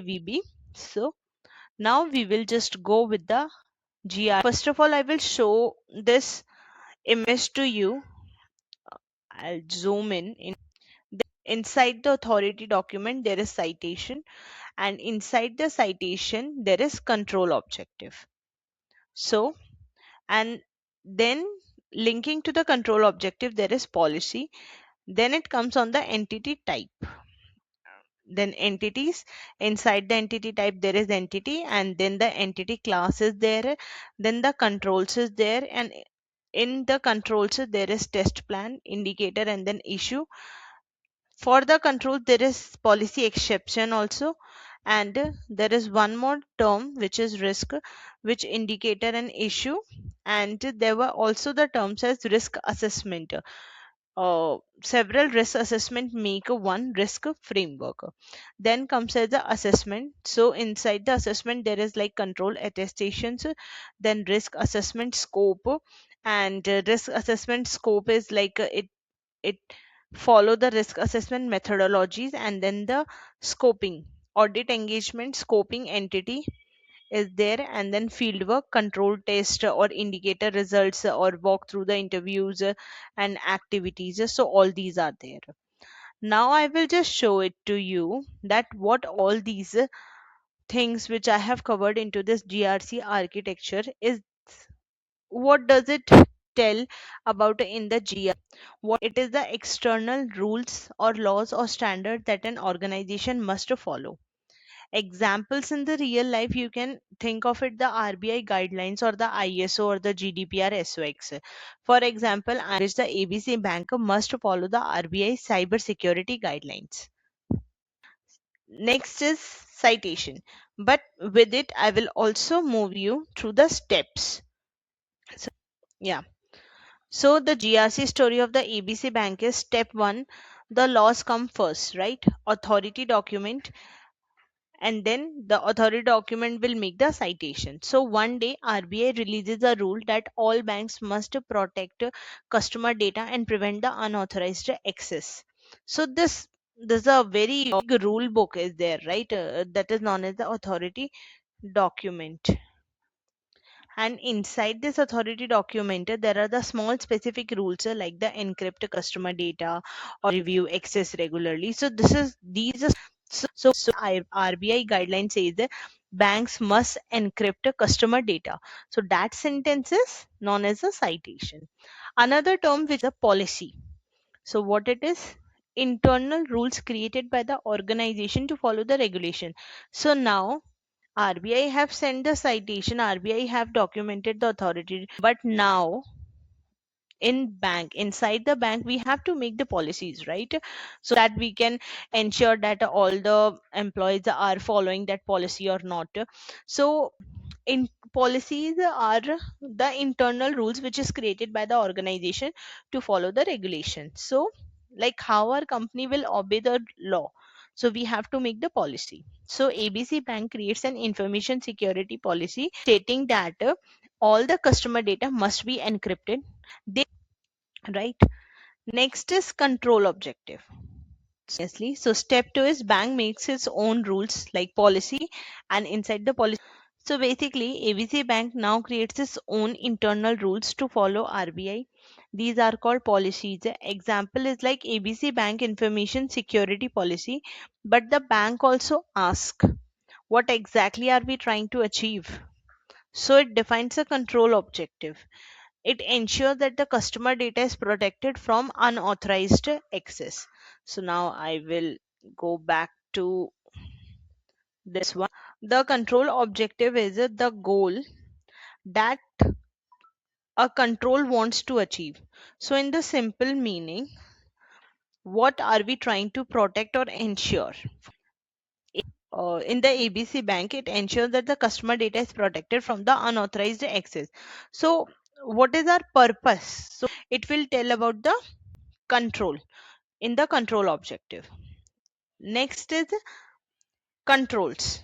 VB. So now we will just go with the GR. First of all, I will show this image to you. I'll zoom in. Inside the authority document, there is citation, and inside the citation, there is control objective. So, and then linking to the control objective, there is policy. Then it comes on the entity type. Then entities, inside the entity type there is entity, and then the entity class is there, then the controls is there, and in the controls there is test plan, indicator, and then issue. For the control there is policy exception also, and there is one more term which is risk, which indicator and issue, and there were also the terms as risk assessment. Several risk assessment make a one risk framework. Then comes as the assessment. So inside the assessment there is like control attestations, then risk assessment scope, and risk assessment scope is like it follow the risk assessment methodologies, and then the scoping, audit engagement scoping entity is there, and then fieldwork, control test or indicator results or walk through the interviews and activities. So all these are there. Now I will just show it to you that what all these things which I have covered into this GRC architecture is, what does it tell about in the GRC. What it is, the external rules or laws or standards that an organization must follow. Examples in the real life, you can think of it, the RBI guidelines or the ISO or the GDPR SOX. For example, the ABC bank must follow the RBI cyber security guidelines. Next is citation, but with it I will also move you through the steps. So, yeah, so the GRC story of the ABC bank is: step 1, the laws come first, right? Authority document, and then the authority document will make the citation. So one day RBI releases a rule that all banks must protect customer data and prevent the unauthorized access. So this is a very big rule book is there, right? That is known as the authority document. And inside this authority document, there are the small specific rules like the encrypt customer data or review access regularly. So this is these are RBI guidelines says that banks must encrypt customer data. So that sentence is known as a citation. Another term which is a policy. So what it is? Internal rules created by the organization to follow the regulation. So now RBI have sent the citation, RBI have documented the authority, but now inside the bank we have to make the policies, right? So that we can ensure that all the employees are following that policy or not. So in policies are the internal rules which is created by the organization to follow the regulation. So like how our company will obey the law, so we have to make the policy. So ABC bank creates an information security policy stating that all the customer data must be encrypted, they, right? Next is control objective. Honestly, so step 2 is bank makes its own rules like policy, and inside the policy, so basically ABC bank now creates its own internal rules to follow RBI. These are called policies. Example is like ABC bank information security policy, but the bank also asks what exactly are we trying to achieve. So it defines a control objective. It ensures that the customer data is protected from unauthorized access. So now I will go back to this one. The control objective is the goal that a control wants to achieve. So in the simple meaning, what are we trying to protect or ensure? In the ABC bank, it ensures that the customer data is protected from the unauthorized access. So what is our purpose? So it will tell about the control in the control objective. Next is controls.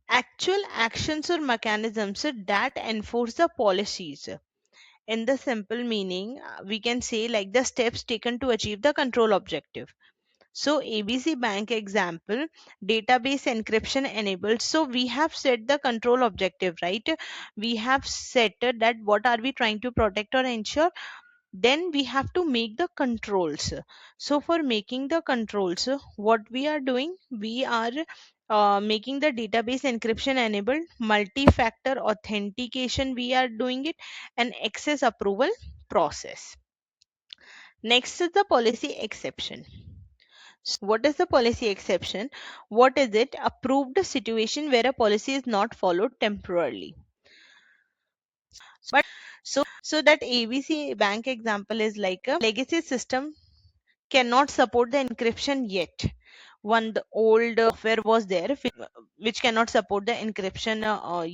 Actual actions or mechanisms that enforce the policies. In the simple meaning, we can say like the steps taken to achieve the control objective. So ABC Bank example, database encryption enabled. So we have set the control objective, right? We have set that what are we trying to protect or ensure. Then we have to make the controls. So for making the controls, what we are doing, we are making the database encryption enabled, multi-factor authentication we are doing it, and access approval process. Next is the policy exception. What is the policy exception? What is it? Approved situation where a policy is not followed temporarily. But so that ABC bank example is like a legacy system cannot support the encryption yet. One the old software was there which cannot support the encryption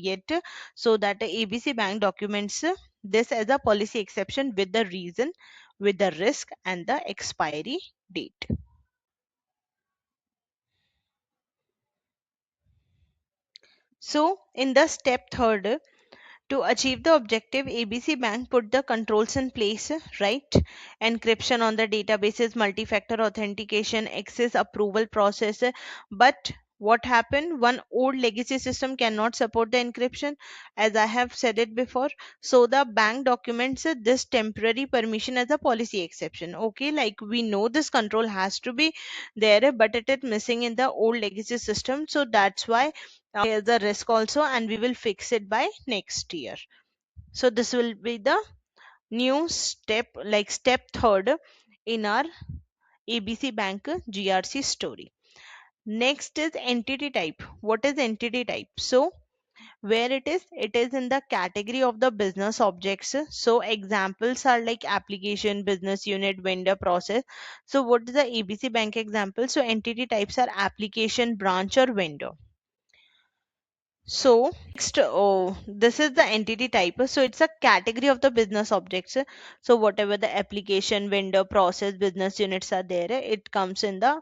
yet. So that the ABC bank documents this as a policy exception with the reason, with the risk and the expiry date. So in the step third, to achieve the objective, ABC Bank put the controls in place, right? Encryption on the databases, multi-factor authentication, access approval process. But what happened? One old legacy system cannot support the encryption, as I have said it before. So the bank documents this temporary permission as a policy exception. Okay, like we know this control has to be there, but it is missing in the old legacy system. So that's why here's a risk also, and we will fix it by next year. So this will be the new step, like step third in our ABC Bank GRC story. Next is entity type. What is entity type? So where it is in the category of the business objects. So examples are like application, business unit, vendor, process. So what is the ABC Bank example? So entity types are application, branch or vendor. So next, oh, this is the entity type. So it's a category of the business objects. So whatever the application, vendor, process, business units are there, it comes in the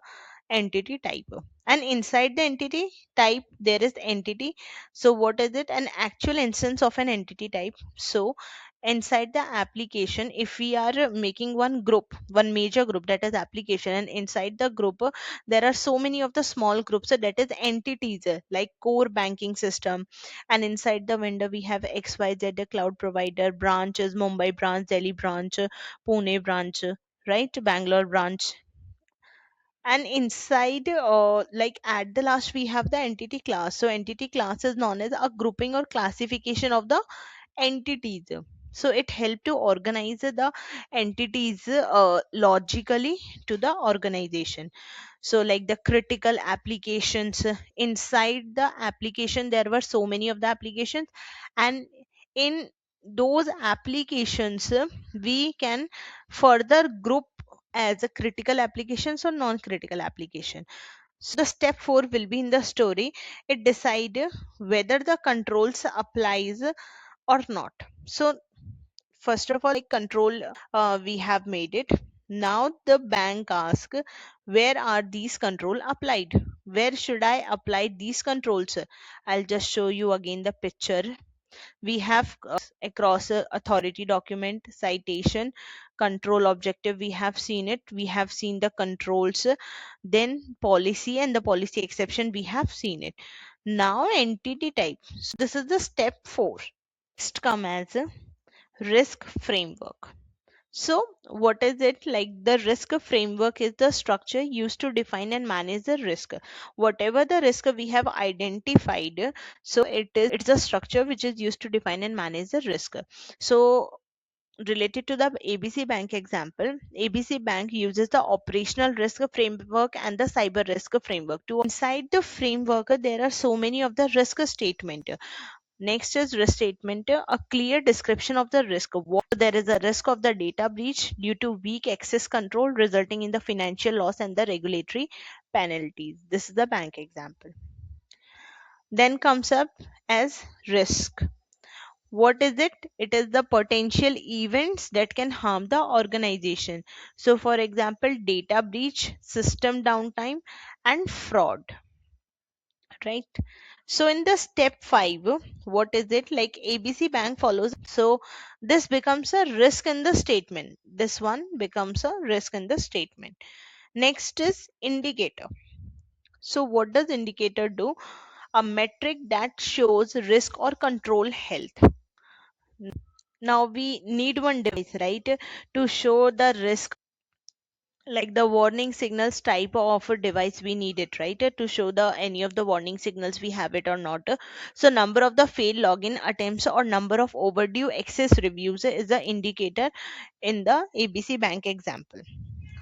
entity type. And inside the entity type, there is entity. So what is it? An actual instance of an entity type. So inside the application, if we are making one group, one major group, that is application, and inside the group there are so many of the small groups, so that is entities, like core banking system. And inside the vendor we have XYZ, the cloud provider, branches, Mumbai branch, Delhi branch, Pune branch, right, Bangalore branch. And inside, like at the last, we have the entity class. So entity class is known as a grouping or classification of the entities. So it help to organize the entities logically to the organization. So like the critical applications, inside the application there were so many of the applications, and in those applications we can further group as a critical applications or non-critical application. So the step 4 will be in the story. It decide whether the controls applies or not. So first of all, like control, we have made it. Now the bank ask, where are these control applied? Where should I apply these controls? I'll just show you again the picture. We have across a authority document, citation, control objective, we have seen it. We have seen the controls, then policy and the policy exception, we have seen it. Now entity type. So this is the step 4. Next come as a risk framework. So, what is it? Like the risk framework is the structure used to define and manage the risk. Whatever the risk we have identified, so it's a structure which is used to define and manage the risk. So, related to the ABC Bank example, ABC Bank uses the operational risk framework and the cyber risk framework. To inside the framework, there are so many of the risk statement. Next is risk statement, a clear description of the risk. What there is a risk of the data breach due to weak access control resulting in the financial loss and the regulatory penalties. This is the bank example. Then comes up as risk. What is it? It is the potential events that can harm the organization. So, for example, data breach, system downtime, and fraud, right? So in the step 5, what is it? Like ABC Bank follows. So this becomes a risk in the statement. This one becomes a risk in the statement. Next is indicator. So what does indicator do? A metric that shows risk or control health. Now we need one device, right, to show the risk, like the warning signals type of a device we need it, right, to show the any of the warning signals we have it or not. So number of the failed login attempts or number of overdue access reviews is the indicator in the ABC Bank example.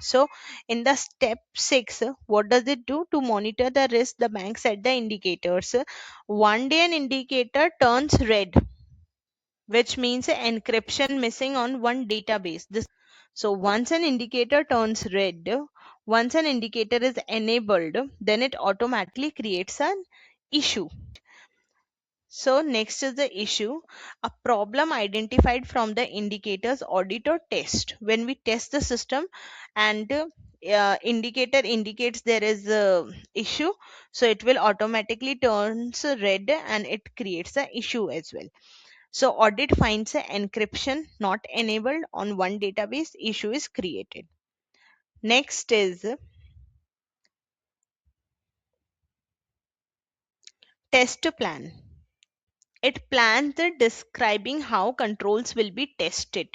So in the step 6, what does it do? To monitor the risk, the bank set the indicators. One day an indicator turns red, which means encryption missing on one database. So once an indicator turns red, once an indicator is enabled, then it automatically creates an issue. So next is the issue, a problem identified from the indicators audit or test. When we test the system and indicator indicates there is a issue, so it will automatically turns red and it creates a issue as well. So audit finds a encryption not enabled on one database, issue is created. Next is test plan. It plans the describing how controls will be tested.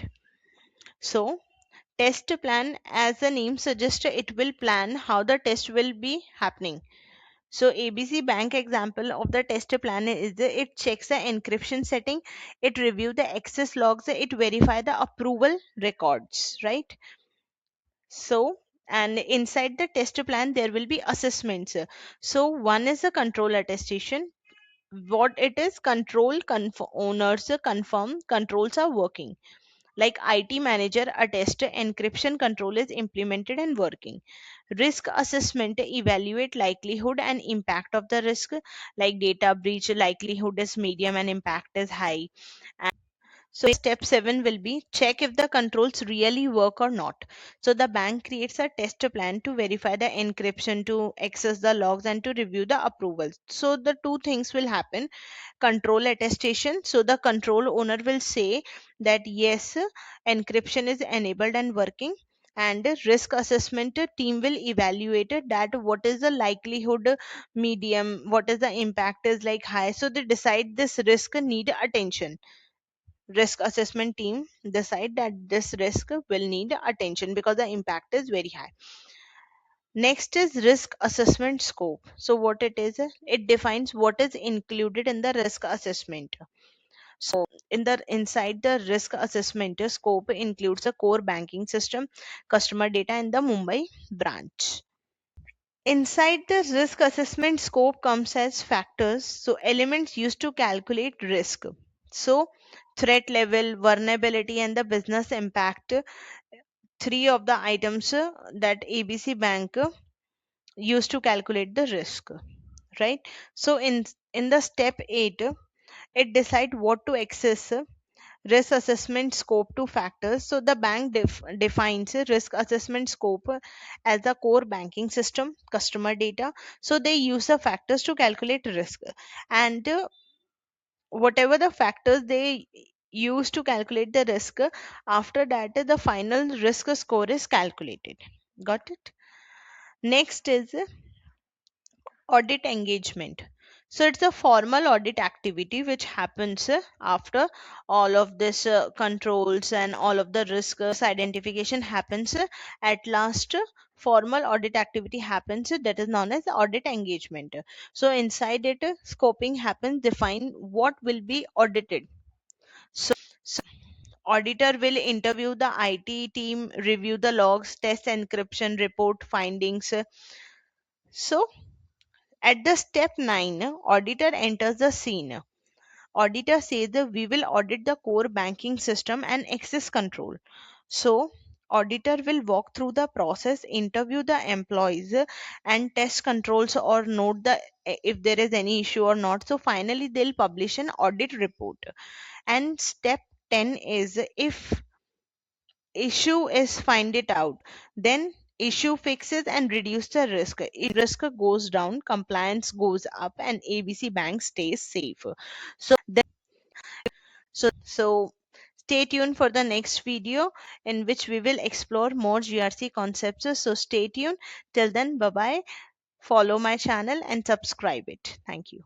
So test plan, as the name suggests, it will plan how the test will be happening. So ABC Bank example of the test plan is it checks the encryption setting, it review the access logs, it verify the approval records, right? So, and inside the test plan, there will be assessments. So, one is a control attestation. What it is, owners confirm controls are working. Like IT manager attest encryption control is implemented and working. Risk assessment evaluate likelihood and impact of the risk, like data breach likelihood is medium and impact is high. So step 7 will be check if the controls really work or not. So the bank creates a test plan to verify the encryption, to access the logs and to review the approvals. So the two things will happen. Control attestation. So the control owner will say that yes, encryption is enabled and working. And risk assessment team will evaluate that what is the likelihood medium, what is the impact is like high. So they decide this risk need attention. Risk assessment team decide that this risk will need attention because the impact is very high. Next is risk assessment scope. So what it is, it defines what is included in the risk assessment. So in the inside the risk assessment scope includes a core banking system, customer data in the Mumbai branch. Inside the risk assessment scope comes as factors, so elements used to calculate risk. So threat level, vulnerability, and the business impact, three of the items that ABC Bank used to calculate the risk, right? So in the step 8, it decide what to access. Risk assessment scope to factors. So the bank defines a risk assessment scope as the core banking system, customer data. So they use the factors to calculate risk, and whatever the factors they use to calculate the risk, after that the final risk score is calculated. Got it? Next is audit engagement. So it's a formal audit activity which happens after all of this controls and all of the risk identification happens. At last, formal audit activity happens, that is known as audit engagement. So inside it, scoping happens, define what will be audited. So auditor will interview the IT team, review the logs, test encryption, report findings. So at the step 9, auditor enters the scene. Auditor says that we will audit the core banking system and access control. So auditor will walk through the process, interview the employees, and test controls or note the if there is any issue or not. So finally they'll publish an audit report. And step 10 is if issue is find it out, then issue fixes and reduce the risk. If risk goes down, compliance goes up and ABC Bank stays safe. So then, so Stay tuned for the next video in which we will explore more GRC concepts. So stay tuned. Till then, bye bye. Follow my channel and subscribe it. Thank you.